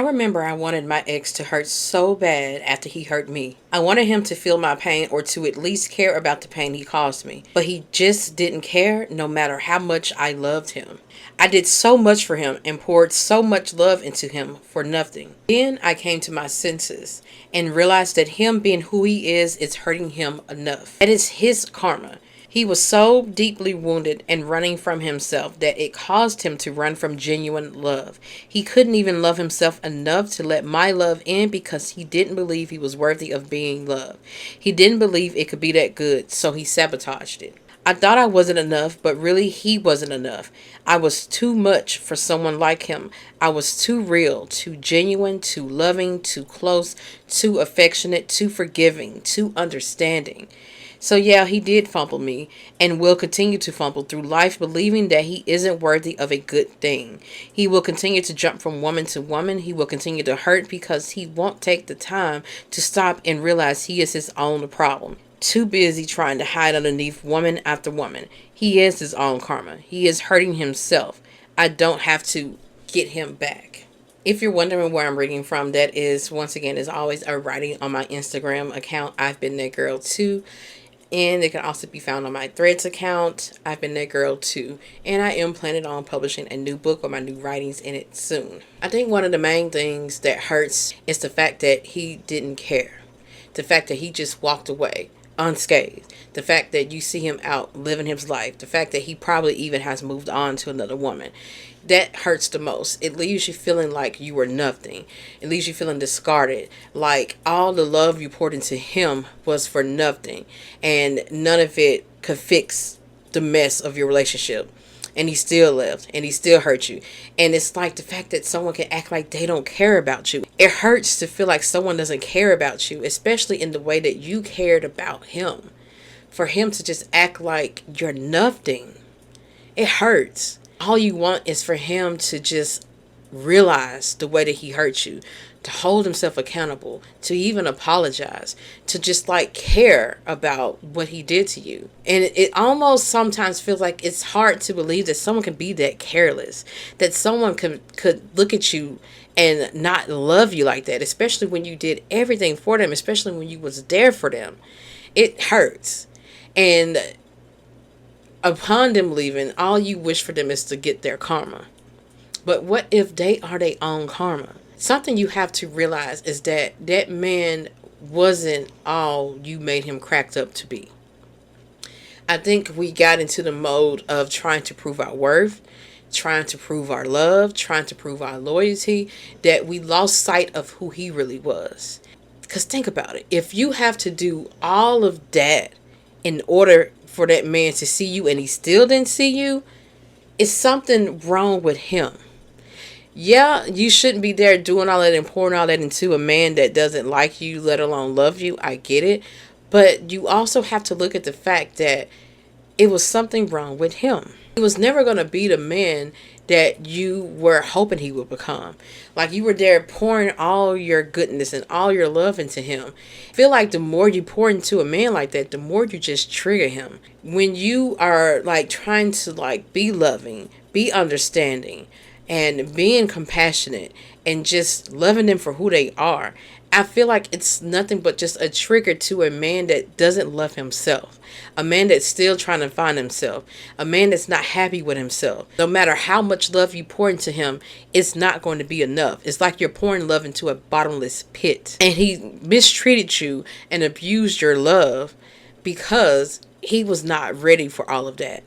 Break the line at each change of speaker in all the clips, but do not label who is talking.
remember I wanted my ex to hurt so bad after he hurt me. I wanted him to feel my pain or to at least care about the pain he caused me. But he just didn't care no matter how much I loved him. I did so much for him and poured so much love into him for nothing. Then I came to my senses and realized that him being who he is hurting him enough. That is his karma. He was so deeply wounded and running from himself that it caused him to run from genuine love. He couldn't even love himself enough to let my love in because he didn't believe he was worthy of being loved. He didn't believe it could be that good, so he sabotaged it. I thought I wasn't enough, but really he wasn't enough. I was too much for someone like him. I was too real, too genuine, too loving, too close, too affectionate, too forgiving, too understanding. So yeah, he did fumble me and will continue to fumble through life believing that he isn't worthy of a good thing. He will continue to jump from woman to woman. He will continue to hurt because he won't take the time to stop and realize he is his own problem. Too busy trying to hide underneath woman after woman. He is his own karma. He is hurting himself. I don't have to get him back. If you're wondering where I'm reading from, that is, once again, as always, a writing on my Instagram account. I've been that girl too. And it can also be found on my Threads account. I've been that girl too. And I am planning on publishing a new book with my new writings in it soon. I think one of the main things that hurts is the fact that he didn't care. The fact that he just walked away unscathed. The fact that you see him out living his life. The fact that he probably even has moved on to another woman. That hurts the most. It leaves you feeling like you were nothing. It leaves you feeling discarded. Like all the love you poured into him was for nothing. And none of it could fix the mess of your relationship. And he still left. And he still hurt you. And it's like the fact that someone can act like they don't care about you. It hurts to feel like someone doesn't care about you. Especially in the way that you cared about him. For him to just act like you're nothing. It hurts. All you want is for him to just realize the way that he hurt you, to hold himself accountable, to even apologize, to just like care about what he did to you. And it almost sometimes feels like it's hard to believe that someone can be that careless, that someone could look at you and not love you like that, especially when you did everything for them, especially when you was there for them. It hurts. And upon them leaving, all you wish for them is to get their karma. But what if they are their own karma? Something you have to realize is that that man wasn't all you made him cracked up to be. I think we got into the mode of trying to prove our worth, trying to prove our love, trying to prove our loyalty, that we lost sight of who he really was. Because think about it. If you have to do all of that in order for that man to see you and he still didn't see you, it's something wrong with him. Yeah, you shouldn't be there doing all that and pouring all that into a man that doesn't like you, let alone love you. I get it. But you also have to look at the fact that it was something wrong with him. He was never going to be the man that you were hoping he would become. Like you were there pouring all your goodness and all your love into him. I feel like the more you pour into a man like that, the more you just trigger him. When you are like trying to like be loving, be understanding, and being compassionate and just loving them for who they are, I feel like it's nothing but just a trigger to a man that doesn't love himself. A man that's still trying to find himself. A man that's not happy with himself. No matter how much love you pour into him, it's not going to be enough. It's like you're pouring love into a bottomless pit. And he mistreated you and abused your love because he was not ready for all of that.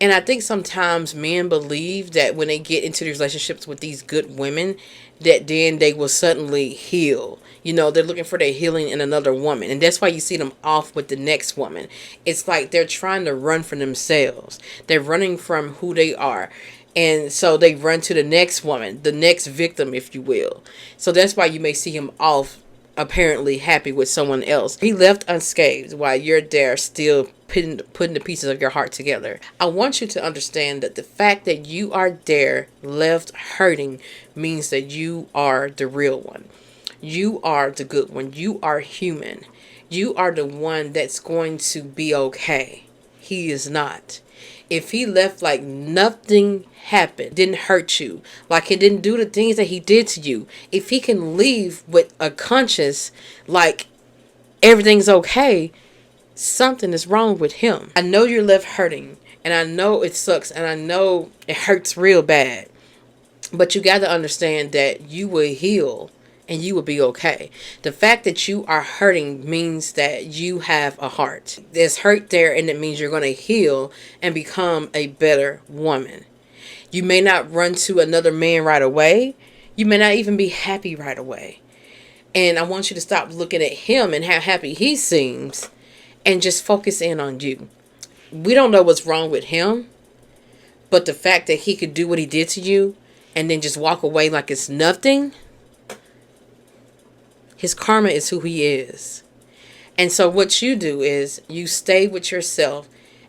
And I think sometimes men believe that when they get into these relationships with these good women, that then they will suddenly heal. You know, they're looking for their healing in another woman. And that's why you see them off with the next woman. It's like they're trying to run from themselves. They're running from who they are. And so they run to the next woman, the next victim, if you will. So that's why you may see him off apparently happy with someone else. He left unscathed while you're there still putting the pieces of your heart together. I want you to understand that the fact that you are there left hurting means that you are the real one. You are the good one. You are human. You are the one that's going to be okay. He is not. If he left like nothing happened, didn't hurt you, like he didn't do the things that he did to you, if he can leave with a conscience like everything's okay, something is wrong with him. I know you're left hurting, and I know it sucks, and I know it hurts real bad. But you got to understand that you will heal and you will be okay. The fact that you are hurting means that you have a heart. There's hurt there, and it means you're going to heal and become a better woman. You may not run to another man right away. You may not even be happy right away. And I want you to stop looking at him and how happy he seems and just focus in on you. We don't know what's wrong with him, but the fact that he could do what he did to you and then just walk away like it's nothing, his karma is who he is. And so what you do is you stay with yourself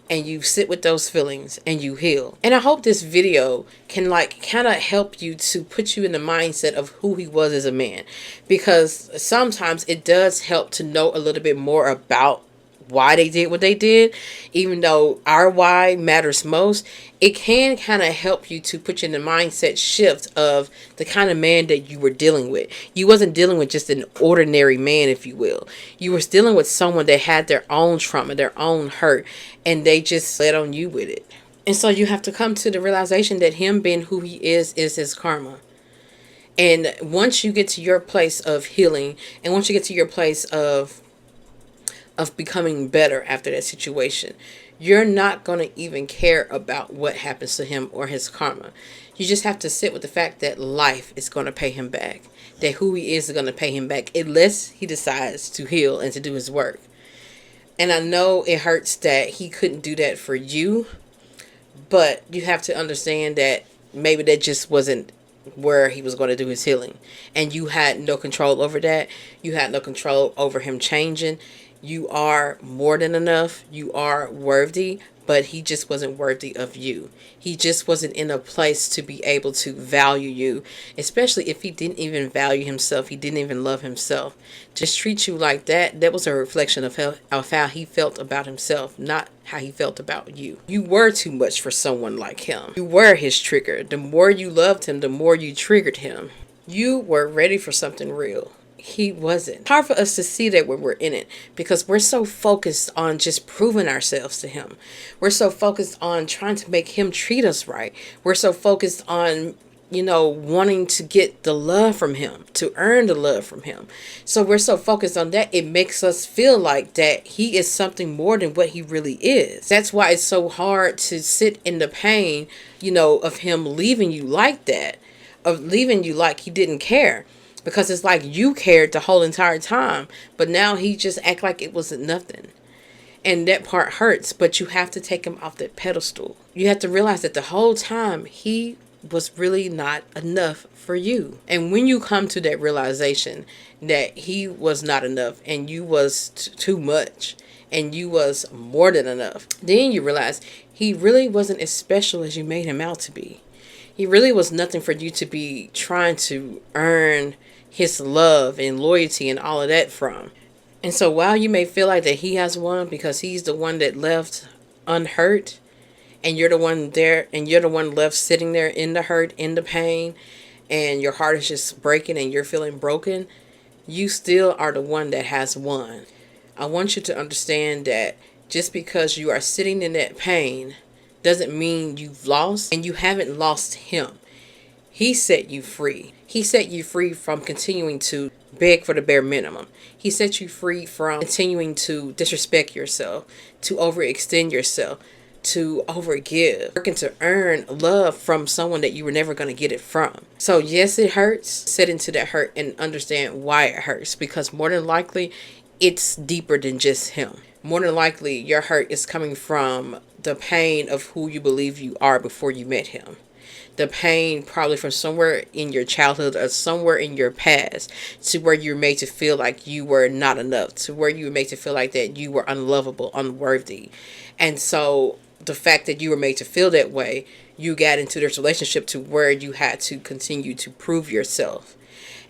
and you sit with those feelings and you heal. And I hope this video can like kind of help you to put you in the mindset of who he was as a man, because sometimes it does help to know a little bit more about why they did what they did. Even though our why matters most, it can kind of help you to put you in the mindset shift of the kind of man that you were dealing with. You wasn't dealing with just an ordinary man, if you will. You were dealing with someone that had their own trauma, their own hurt, and they just let on you with it. And so you have to come to the realization that him being who he is his karma. And once you get to your place of healing, and once you get to your place of becoming better after that situation, you're not going to even care about what happens to him or his karma. You just have to sit with the fact that life is going to pay him back, that who he is going to pay him back, unless he decides to heal and to do his work. And I know it hurts that he couldn't do that for you, but you have to understand that maybe that just wasn't where he was going to do his healing, and you had no control over that. You had no control over him changing. You are more than enough. You are worthy, but he just wasn't worthy of you. He just wasn't in a place to be able to value you, especially if he didn't even value himself. He didn't even love himself. Just treat you like that. That was a reflection of how he felt about himself, not how he felt about you. You were too much for someone like him. You were his trigger. The more you loved him, the more you triggered him. You were ready for something real. He wasn't. It's hard for us to see that when we're in it, because we're so focused on just proving ourselves to him. We're so focused on trying to make him treat us right. We're so focused on, wanting to get the love from him, to earn the love from him. So we're so focused on that, it makes us feel like that he is something more than what he really is. That's why it's so hard to sit in the pain, of him leaving you like that, of leaving you like he didn't care. Because it's like you cared the whole entire time, but now he just act like it wasn't nothing. And that part hurts, but you have to take him off that pedestal. You have to realize that the whole time he was really not enough for you. And when you come to that realization that he was not enough and you was too much and you was more than enough, then you realize he really wasn't as special as you made him out to be. He really was nothing for you to be trying to earn his love and loyalty and all of that from. And so while you may feel like that he has won because he's the one that left unhurt, and you're the one there, and you're the one left sitting there in the hurt, in the pain, and your heart is just breaking and you're feeling broken, you still are the one that has won. I want you to understand that just because you are sitting in that pain doesn't mean you've lost, and you haven't lost him. He set you free. He set you free from continuing to beg for the bare minimum. He set you free from continuing to disrespect yourself, to overextend yourself, to overgive, working to earn love from someone that you were never going to get it from. So yes, it hurts. Sit into that hurt and understand why it hurts, because more than likely it's deeper than just him. More than likely your hurt is coming from the pain of who you believe you are before you met him. The pain probably from somewhere in your childhood or somewhere in your past, to where you're made to feel like you were not enough, to where you were made to feel like that you were unlovable, unworthy. And so the fact that you were made to feel that way, you got into this relationship to where you had to continue to prove yourself.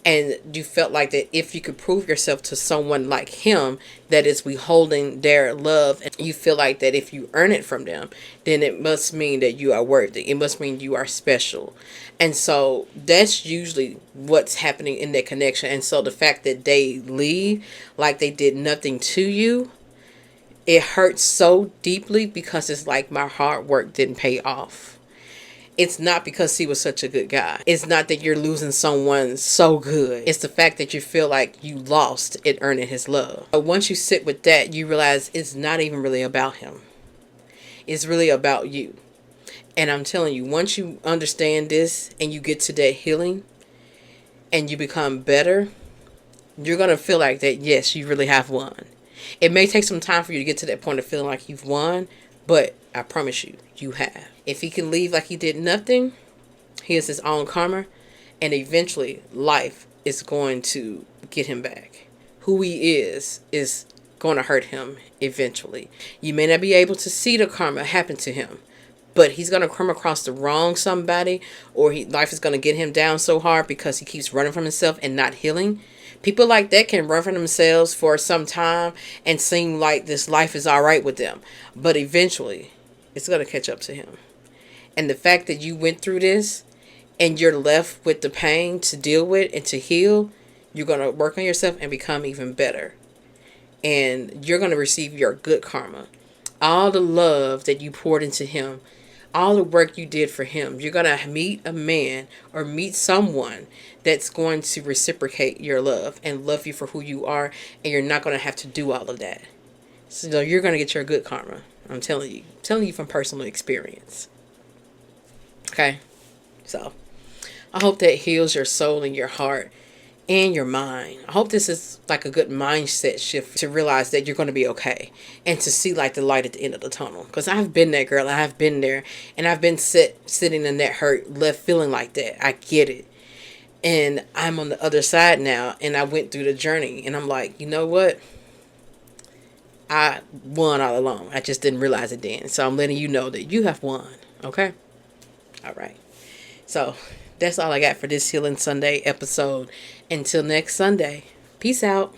And you felt like that if you could prove yourself to someone like him that is withholding their love, and you feel like that if you earn it from them, then it must mean that you are worthy. It must mean you are special. And so that's usually what's happening in that connection. And so the fact that they leave like they did nothing to you, it hurts so deeply because it's like my hard work didn't pay off. It's not because he was such a good guy. It's not that you're losing someone so good. It's the fact that you feel like you lost at earning his love. But once you sit with that, you realize it's not even really about him. It's really about you. And I'm telling you, once you understand this and you get to that healing and you become better, you're going to feel like that, yes, you really have won. It may take some time for you to get to that point of feeling like you've won, but I promise you, you have. If he can leave like he did nothing, he has his own karma, and eventually life is going to get him back. Who he is going to hurt him eventually. You may not be able to see the karma happen to him, but he's going to come across the wrong somebody, or life is going to get him down so hard because he keeps running from himself and not healing. People like that can run from themselves for some time and seem like this life is all right with them, but eventually it's going to catch up to him. And the fact that you went through this and you're left with the pain to deal with and to heal, you're going to work on yourself and become even better. And you're going to receive your good karma. All the love that you poured into him, all the work you did for him, you're going to meet a man or meet someone that's going to reciprocate your love and love you for who you are. And you're not going to have to do all of that. So you're going to get your good karma. I'm telling you from personal experience. Okay, so I hope that heals your soul and your heart and your mind. I hope this is like a good mindset shift to realize that you're going to be okay and to see like the light at the end of the tunnel. Because I've been that girl. I have been there, and I've been sitting in that hurt, left feeling like that. I get it. And I'm on the other side now, and I went through the journey, and I'm like, you know what? I won all along. I just didn't realize it then. So I'm letting you know that you have won. Okay? All right. So that's all I got for this Healing Sunday episode. Until next Sunday. Peace out.